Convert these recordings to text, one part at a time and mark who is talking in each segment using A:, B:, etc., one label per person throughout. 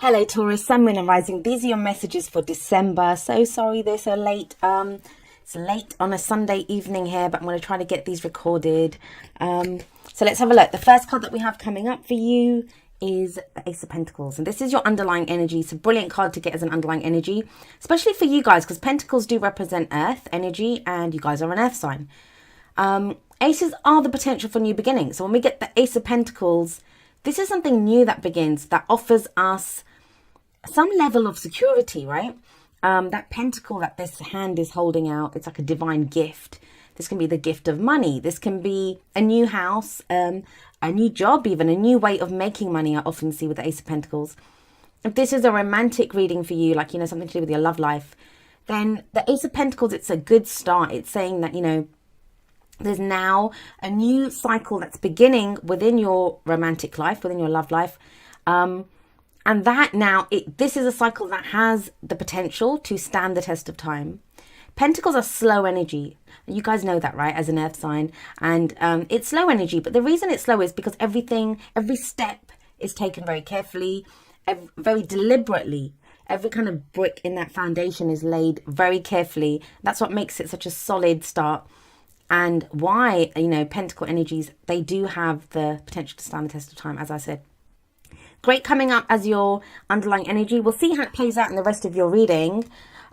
A: Hello Taurus, Sun, Moon and Rising. These are your messages for December. So sorry they're so late. It's late on a Sunday evening here, but I'm going to try to get these recorded. So let's have a look. The first card that we have coming up for you is the Ace of Pentacles. And this is your underlying energy. It's a brilliant card to get as an underlying energy, especially for you guys, because Pentacles do represent Earth energy and you guys are an Earth sign. Aces are the potential for new beginnings. So when we get the Ace of Pentacles, this is something new that begins, that offers us some level of security, right? That pentacle that this hand is holding out, it's like a divine gift. This can be the gift of money. This can be a new house, a new job, even a new way of making money. I often see with the Ace of Pentacles. If this is a romantic reading for you, like, something to do with your love life, then the Ace of Pentacles, it's a good start. It's saying that, there's now a new cycle that's beginning within your romantic life, within your love life. And that now, this is a cycle that has the potential to stand the test of time. Pentacles are slow energy. You guys know that, right? As an earth sign. And it's slow energy. But the reason it's slow is because every step is taken very carefully, very deliberately. Every kind of brick in that foundation is laid very carefully. That's what makes it such a solid start. And why, Pentacle energies, they do have the potential to stand the test of time, as I said. Great coming up as your underlying energy. We'll see how it plays out in the rest of your reading.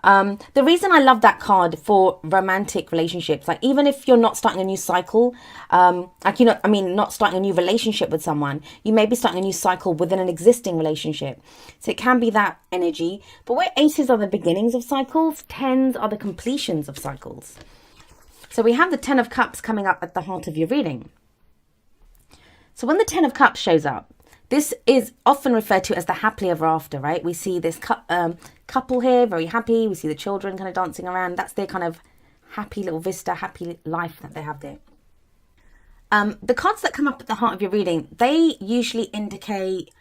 A: The reason I love that card for romantic relationships, like even if you're not starting a new cycle, not starting a new relationship with someone, you may be starting a new cycle within an existing relationship. So it can be that energy. But where aces are the beginnings of cycles, tens are the completions of cycles. So we have the Ten of Cups coming up at the heart of your reading. So when the Ten of Cups shows up, this is often referred to as the happily ever after, right? We see this couple here, very happy. We see the children kind of dancing around. That's their kind of happy little vista, happy life that they have there. The cards that come up at the heart of your reading, they usually indicate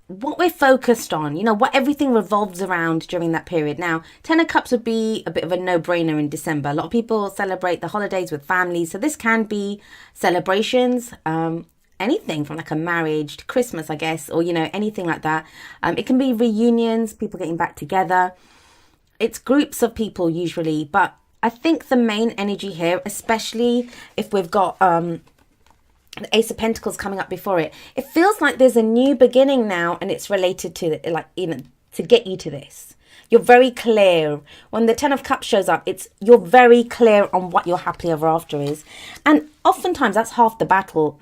A: what we're focused on, what everything revolves around during that period. Now, Ten of Cups would be a bit of a no-brainer in December. A lot of people celebrate the holidays with families. So this can be celebrations, anything from like a marriage to Christmas, I guess, or, anything like that. It can be reunions, people getting back together. It's groups of people usually, but I think the main energy here, especially if we've got the Ace of Pentacles coming up before it, it feels like there's a new beginning now, and it's related to to get you to this. You're very clear. When the Ten of Cups shows up, you're very clear on what your happily ever after is. And oftentimes that's half the battle.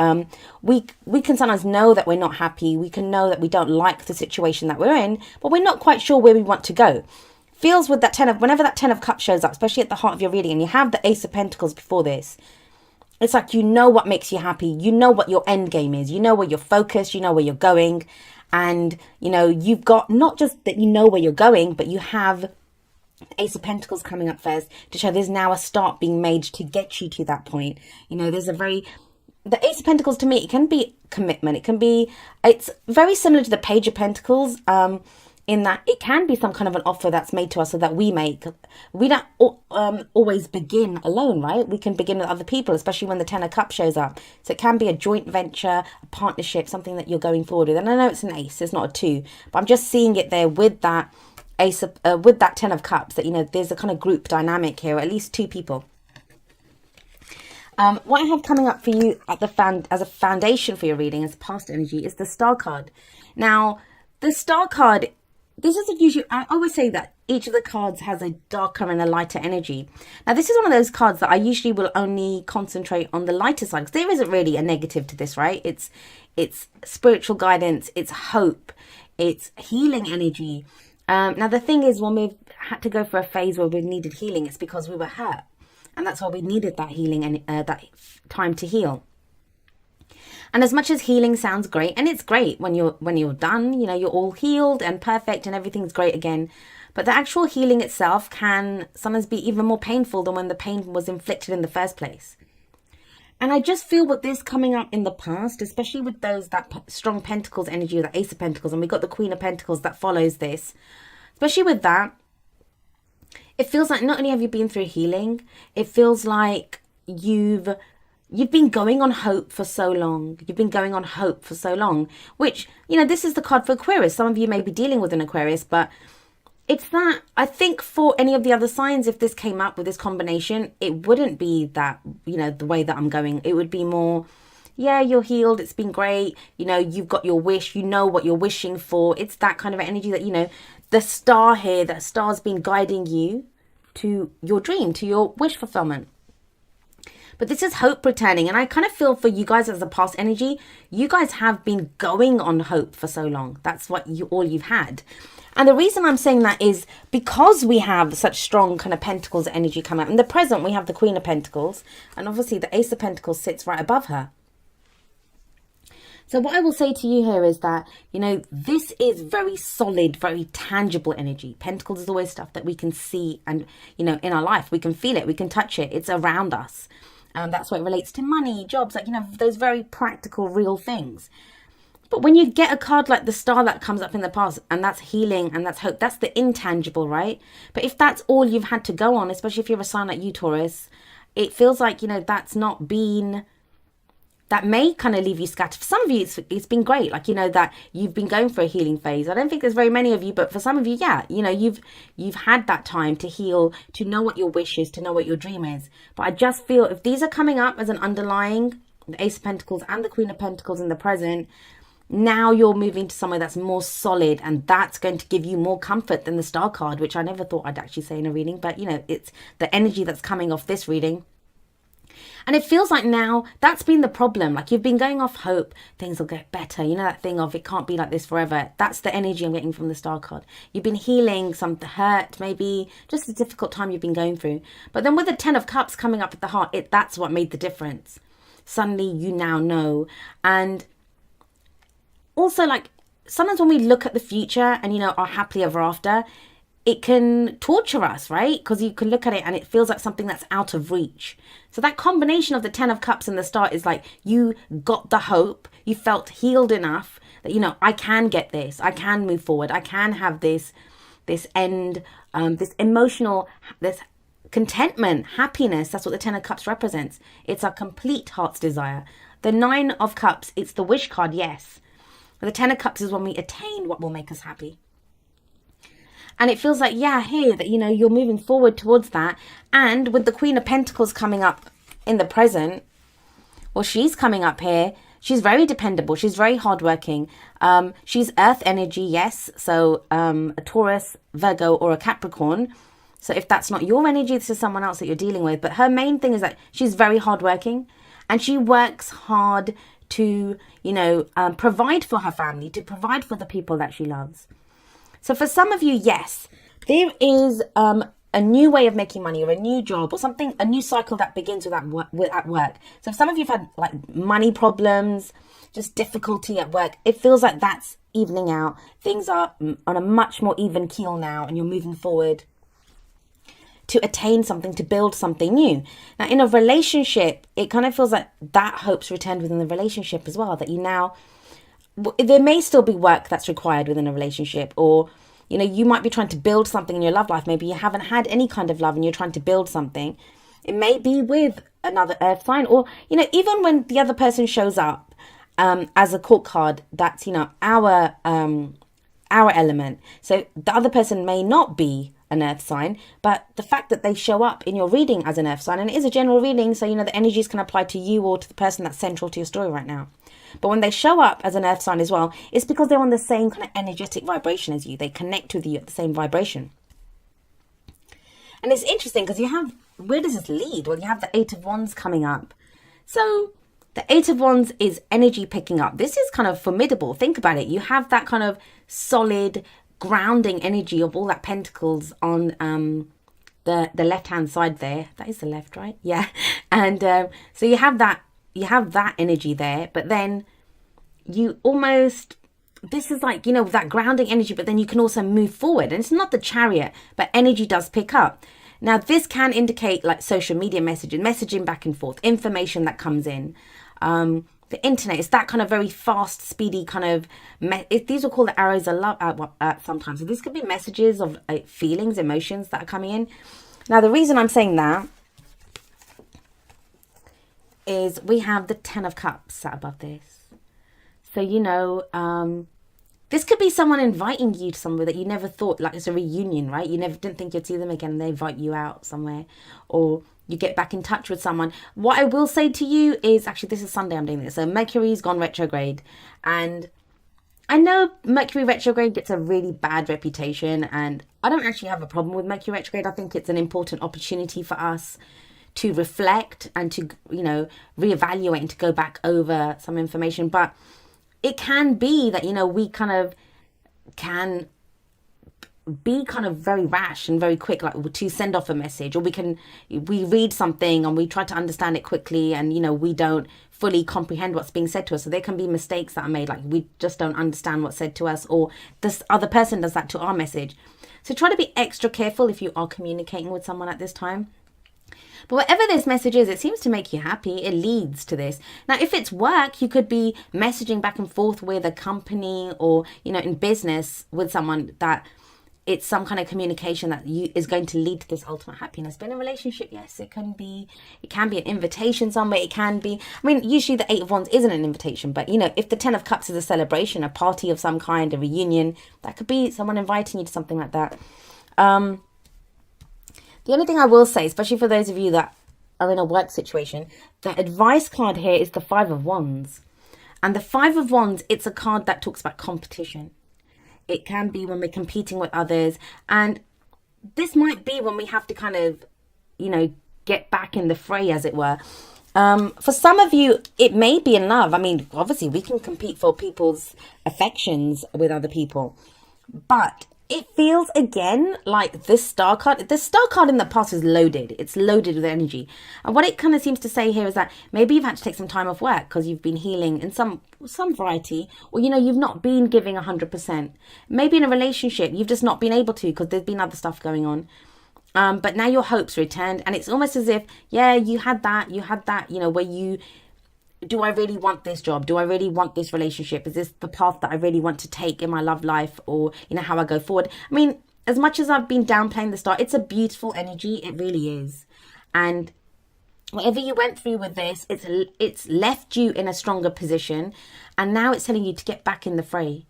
A: We can sometimes know that we're not happy. We can know that we don't like the situation that we're in, but we're not quite sure where we want to go. Feels with that whenever that Ten of Cups shows up, especially at the heart of your reading, and you have the Ace of Pentacles before this, it's like what makes you happy. You know what your end game is. You know where you're focused. You know where you're going. And, you've got not just that you know where you're going, but you have the Ace of Pentacles coming up first to show there's now a start being made to get you to that point. The Ace of Pentacles, to me, it can be commitment. It's very similar to the Page of Pentacles, in that it can be some kind of an offer that's made to us so that we don't always begin alone, right? We can begin with other people, especially when the Ten of Cups shows up. So it can be a joint venture, a partnership, something that you're going forward with. And I know it's an ace, it's not a two, but I'm just seeing it there with that with that Ten of Cups, that, there's a kind of group dynamic here, or at least two people. What I have coming up for you as a foundation for your reading, as past energy, is the Star card. Now, the Star card, this isn't usually, I always say that each of the cards has a darker and a lighter energy. Now, this is one of those cards that I usually will only concentrate on the lighter side, because there isn't really a negative to this, right? It's spiritual guidance, it's hope, it's healing energy. Now, the thing is, when we've had to go for a phase where we've needed healing, it's because we were hurt. And that's why we needed that healing and that time to heal. And as much as healing sounds great, and it's great when you're done, you're all healed and perfect and everything's great again. But the actual healing itself can sometimes be even more painful than when the pain was inflicted in the first place. And I just feel with this coming up in the past, especially with that strong Pentacles energy, the Ace of Pentacles, and we got the Queen of Pentacles that follows this, especially with that, it feels like not only have you been through healing, it feels like you've you've been going on hope for so long. You've been going on hope for so long, which, you know, this is the card for Aquarius. Some of you may be dealing with an Aquarius, but it's that, I think for any of the other signs, if this came up with this combination, it wouldn't be that, you know, the way that I'm going. It would be more, yeah, you're healed. It's been great. You know, you've got your wish. You know what you're wishing for. It's that kind of energy that, you know, the star here, that star's been guiding you to your dream, to your wish fulfillment. But this is hope returning. And I kind of feel for you guys as a past energy, you guys have been going on hope for so long. That's what all you've had. And the reason I'm saying that is because we have such strong kind of Pentacles energy come out. In the present, we have the Queen of Pentacles. And obviously the Ace of Pentacles sits right above her. So what I will say to you here is that, you know, this is very solid, very tangible energy. Pentacles is always stuff that we can see and, you know, in our life. We can feel it. We can touch it. It's around us. That's what it relates to money, jobs, like, you know, those very practical, real things. But when you get a card like the Star that comes up in the past, and that's healing and that's hope, that's the intangible, right? But if that's all you've had to go on, especially if you're a sign like you, Taurus, it feels like, you know, that's not been, that may kind of leave you scattered. For some of you, it's been great. Like, you know, that you've been going for a healing phase. I don't think there's very many of you, but for some of you, yeah, you know, you've had that time to heal, to know what your wish is, to know what your dream is. But I just feel if these are coming up as an underlying, the Ace of Pentacles and the Queen of Pentacles in the present, now you're moving to somewhere that's more solid, and that's going to give you more comfort than the Star card, which I never thought I'd actually say in a reading. But, you know, it's the energy that's coming off this reading. And it feels like now that's been the problem. Like, you've been going off hope, things will get better. You know, that thing of it can't be like this forever. That's the energy I'm getting from the Star card. You've been healing some hurt, maybe just a difficult time you've been going through. But then with the 10 of Cups coming up at the heart, that's what made the difference. Suddenly you now know. And also, like, sometimes when we look at the future and, you know, are happily ever after, it can torture us, right? Because you can look at it and it feels like something that's out of reach. So that combination of the 10 of Cups and the Star is like, you got the hope, you felt healed enough that, you know, I can get this, I can move forward, I can have this end, this emotional, this contentment, happiness. That's what the 10 of Cups represents. It's our complete heart's desire. The 9 of Cups, it's the wish card, yes. But the 10 of Cups is when we attain what will make us happy. And it feels like, yeah, here, that, you know, you're moving forward towards that. And with the Queen of Pentacles coming up in the present, well, she's coming up here. She's very dependable. She's very hardworking. She's earth energy, yes. So a Taurus, Virgo, or a Capricorn. So if that's not your energy, this is someone else that you're dealing with. But her main thing is that she's very hardworking. And she works hard to, you know, provide for her family, to provide for the people that she loves. So for some of you, yes, there is a new way of making money, or a new job, or something, a new cycle that begins at work. So if some of you have had like money problems, just difficulty at work, it feels like that's evening out. Things are on a much more even keel now, and you're moving forward to attain something, to build something new. Now, in a relationship, it kind of feels like that hope's returned within the relationship as well, that you now, there may still be work that's required within a relationship, or, you know, you might be trying to build something in your love life. Maybe you haven't had any kind of love and you're trying to build something. It may be with another earth sign, or, you know, even when the other person shows up as a court card, that's, you know, our element. So the other person may not be an earth sign, but the fact that they show up in your reading as an earth sign, and it is a general reading, so, you know, the energies can apply to you or to the person that's central to your story right now. But when they show up as an earth sign as well, it's because they're on the same kind of energetic vibration as you. They connect with you at the same vibration. And it's interesting because you have, where does this lead? Well, you have the 8 of Wands coming up. So the 8 of Wands is energy picking up. This is kind of formidable. Think about it. You have that kind of solid grounding energy of all that Pentacles on the left hand side there. That is the left, right? Yeah. And so you have that energy there, but then you almost, this is like, you know, that grounding energy, but then you can also move forward. And it's not the Chariot, but energy does pick up. Now, this can indicate like social media messaging back and forth, information that comes in. The internet is that kind of very fast, speedy kind of, these are called the arrows of love sometimes. So these could be messages of feelings, emotions that are coming in. Now, the reason I'm saying that is we have the Ten of Cups sat above this. So, this could be someone inviting you to somewhere that you never thought, like it's a reunion, right? You never didn't think you'd see them again, and they invite you out somewhere, or you get back in touch with someone. What I will say to you is, actually, this is Sunday I'm doing this. So Mercury's gone retrograde, and I know Mercury retrograde gets a really bad reputation, and I don't actually have a problem with Mercury retrograde. I think it's an important opportunity for us to reflect and to, reevaluate and to go back over some information. But it can be that, we kind of can be kind of very rash and very quick, like to send off a message, or we read something and we try to understand it quickly, and we don't fully comprehend what's being said to us. So there can be mistakes that are made, like we just don't understand what's said to us, or this other person does that to our message. So try to be extra careful if you are communicating with someone at this time. But whatever this message is, it seems to make you happy. It leads to this. Now, if it's work, you could be messaging back and forth with a company, or, in business with someone, that it's some kind of communication that is going to lead to this ultimate happiness. But in a relationship, yes, it can be an invitation somewhere. It can be, usually the Eight of Wands isn't an invitation, but if the Ten of Cups is a celebration, a party of some kind, a reunion, that could be someone inviting you to something like that. The only thing I will say, especially for those of you that are in a work situation, the advice card here is the Five of Wands. And the Five of Wands, it's a card that talks about competition. It can be when we're competing with others. And this might be when we have to kind of, get back in the fray, as it were. For some of you, it may be in love. Obviously, we can compete for people's affections with other people. But it feels again like this star card. The star card in the past is loaded. It's loaded with energy. And what it kind of seems to say here is that maybe you've had to take some time off work because you've been healing in some variety, or you've not been giving 100%. Maybe in a relationship you've just not been able to because there's been other stuff going on. But now your hope's returned, and it's almost as if, you had that, where you, do I really want this job? Do I really want this relationship? Is this the path that I really want to take in my love life, or, how I go forward? As much as I've been downplaying the star, it's a beautiful energy. It really is. And whatever you went through with this, it's left you in a stronger position. And now it's telling you to get back in the fray.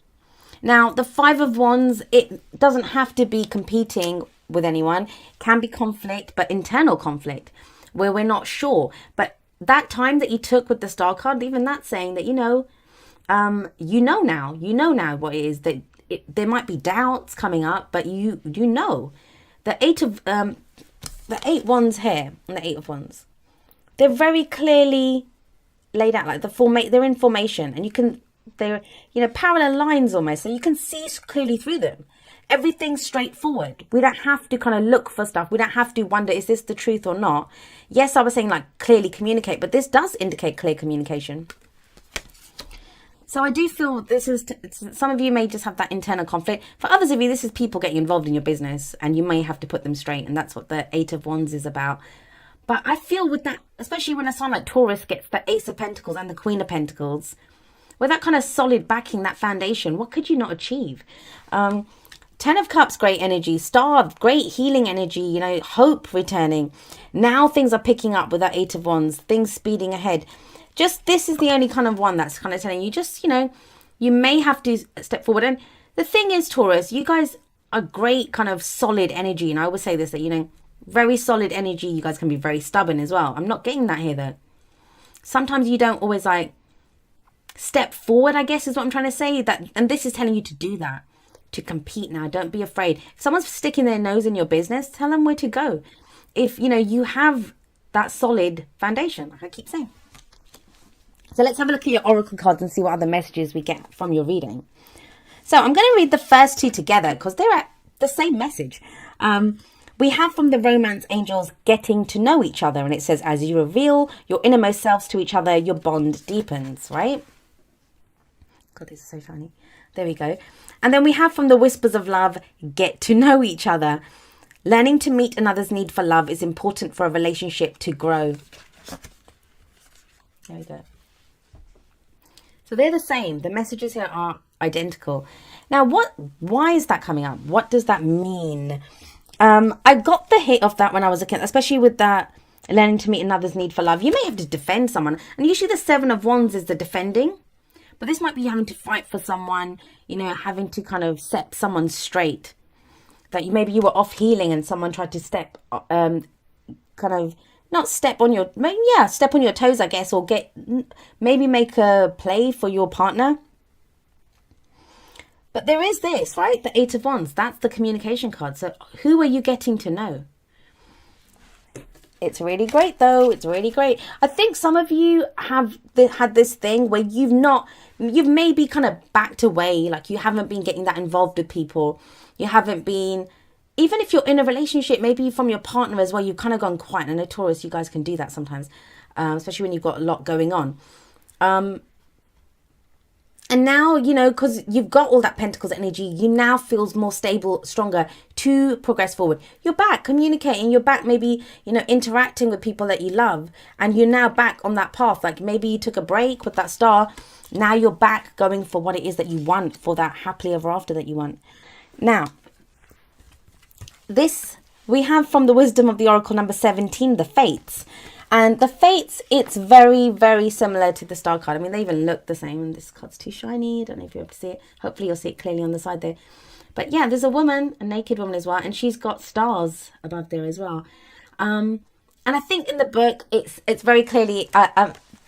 A: Now, the Five of Wands, it doesn't have to be competing with anyone. It can be conflict, but internal conflict, where we're not sure. But that time that you took with the star card, even that's saying that, now what it is, that there might be doubts coming up, but the Eight Wands here and the Eight of Wands, they're very clearly laid out, like they're in formation, and they're parallel lines almost, so you can see clearly through them. Everything's straightforward. We don't have to kind of look for stuff. We don't have to wonder, is this the truth or not? Yes, I was saying like clearly communicate, but this does indicate clear communication. So I do feel this is, some of you may just have that internal conflict. For others of you, this is people getting involved in your business, and you may have to put them straight. And that's what the Eight of Wands is about. But I feel with that, especially when a sign like Taurus gets the Ace of Pentacles and the Queen of Pentacles, with that kind of solid backing, that foundation, what could you not achieve? Ten of Cups, great energy. Star, great healing energy, hope returning. Now things are picking up with that Eight of Wands, things speeding ahead. Just, this is the only kind of one that's kind of telling you, just, you may have to step forward. And the thing is, Taurus, you guys are great kind of solid energy. And I always say this, that, very solid energy. You guys can be very stubborn as well. I'm not getting that here, though. Sometimes you don't always, step forward, I guess is what I'm trying to say. And this is telling you to do that. To compete now. Don't be afraid. If someone's sticking their nose in your business, tell them where to go. If you have that solid foundation, like I keep saying. So let's have a look at your oracle cards and see what other messages we get from your reading. So I'm going to read the first two together because they're at the same message. We have from the romance angels, getting to know each other, and it says, as you reveal your innermost selves to each other, your bond deepens, right? God, this is so funny. There we go. And then we have from the whispers of love, get to know each other. Learning to meet another's need for love is important for a relationship to grow. There we go. So they're the same. The messages here are identical. Now, why is that coming up? What does that mean? I got the hit of that when I was a kid, especially with that learning to meet another's need for love. You may have to defend someone, and usually the Seven of Wands is the defending, but this might be having to fight for someone, you know, having to kind of set someone straight. That maybe you were off healing and someone tried to step, kind of not step on your, maybe, yeah, step on your toes, I guess, or maybe make a play for your partner. But there is this, right? The Eight of Wands. That's the communication card. So who are you getting to know? It's really great, though. It's really great. I think some of you have had this thing where you've maybe kind of backed away. Like you haven't been getting that involved with people. You haven't been, even if you're in a relationship, maybe from your partner as well, you've kind of gone quiet. I know Taurus, you guys can do that sometimes, especially when you've got a lot going on. And now, you know, because you've got all that Pentacles energy, you now feel more stable, stronger to progress forward. You're back communicating. You're back maybe, you know, interacting with people that you love. And you're now back on that path. Like maybe you took a break with that star. Now you're back going for what it is that you want, for that happily ever after that you want. Now, this we have from the wisdom of the Oracle number 17, the Fates. And the Fates, it's very, very similar to the Star card. I mean, they even look the same. And this card's too shiny. I don't know if you're able to see it. Hopefully you'll see it clearly on the side there. But yeah, there's a woman, a naked woman as well. And she's got stars above there as well. And I think in the book, it's very clearly,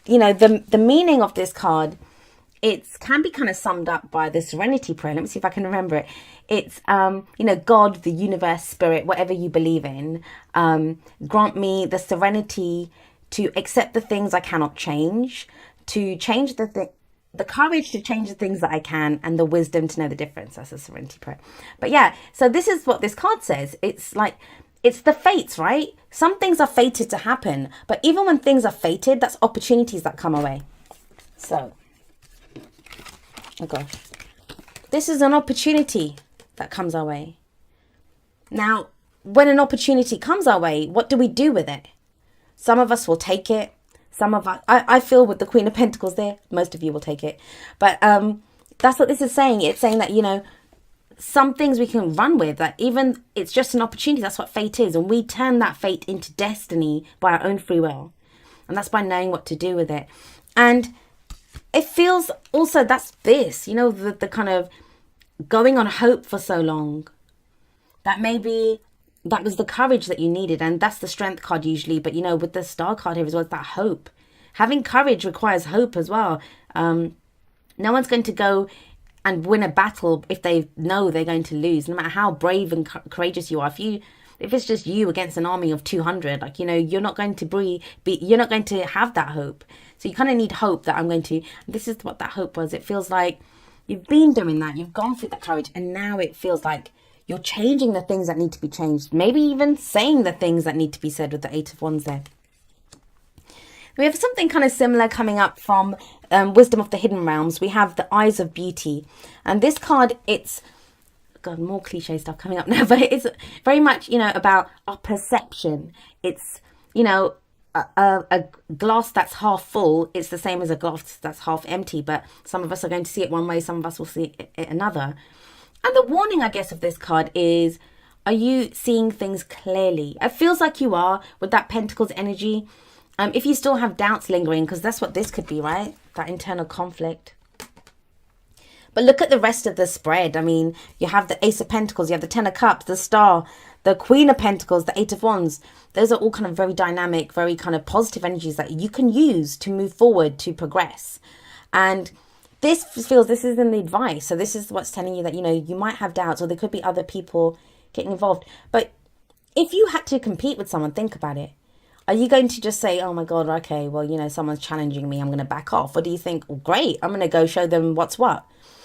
A: you know, the meaning of this card, it can be kind of summed up by the Serenity Prayer. Let me see if I can remember it. It's, you know, God, the universe, spirit, whatever you believe in, grant me the serenity to accept the things I cannot change, to change the courage to change the things that I can, and the wisdom to know the difference. That's a Serenity Prayer. But yeah, so this is what this card says. It's like, it's the fates, right? Some things are fated to happen, but even when things are fated, that's opportunities that come away. So, oh gosh, this is an opportunity that comes our way. Now, when an opportunity comes our way, what do we do with it? Some of us will take it. Some of us, I feel with the Queen of Pentacles there, most of you will take it. But that's what this is saying. It's saying that, you know, some things we can run with, that even it's just an opportunity. That's what fate is. And we turn that fate into destiny by our own free will. And that's by knowing what to do with it. And it feels also, that's this, you know, the kind of going on hope for so long, that maybe that was the courage that you needed. And that's the Strength card usually, but you know, with the Star card here as well, it's that hope. Having courage requires hope as well. No one's going to go and win a battle if they know they're going to lose, no matter how brave and courageous you are. If it's just you against an army of 200, like, you know, you're not going to you're not going to have that hope. So you kind of need hope that I'm going to, this is what that hope was. It feels like you've been doing that, you've gone through that courage, and now it feels like you're changing the things that need to be changed. Maybe even saying the things that need to be said with the Eight of Wands there. We have something kind of similar coming up from Wisdom of the Hidden Realms. We have the Eyes of Beauty. And this card, it's, God, more cliche stuff coming up now, but it's very much, you know, about our perception. It's, you know, a glass that's half full, it's the same as a glass that's half empty, but some of us are going to see it one way, some of us will see it another. And the warning, I guess, of this card is, are you seeing things clearly? It feels like you are with that Pentacles energy. If you still have doubts lingering, because that's what this could be, right? That internal conflict. But look at the rest of the spread. I mean, you have the Ace of Pentacles, you have the Ten of Cups, the Star, the Queen of Pentacles, the Eight of Wands. Those are all kind of very dynamic, very kind of positive energies that you can use to move forward, to progress. And this feels, this is in the advice. So this is what's telling you that, you know, you might have doubts, or there could be other people getting involved. But if you had to compete with someone, think about it. Are you going to just say, oh my God, okay, well, you know, someone's challenging me, I'm going to back off? Or do you think, oh, great, I'm going to go show them what's what?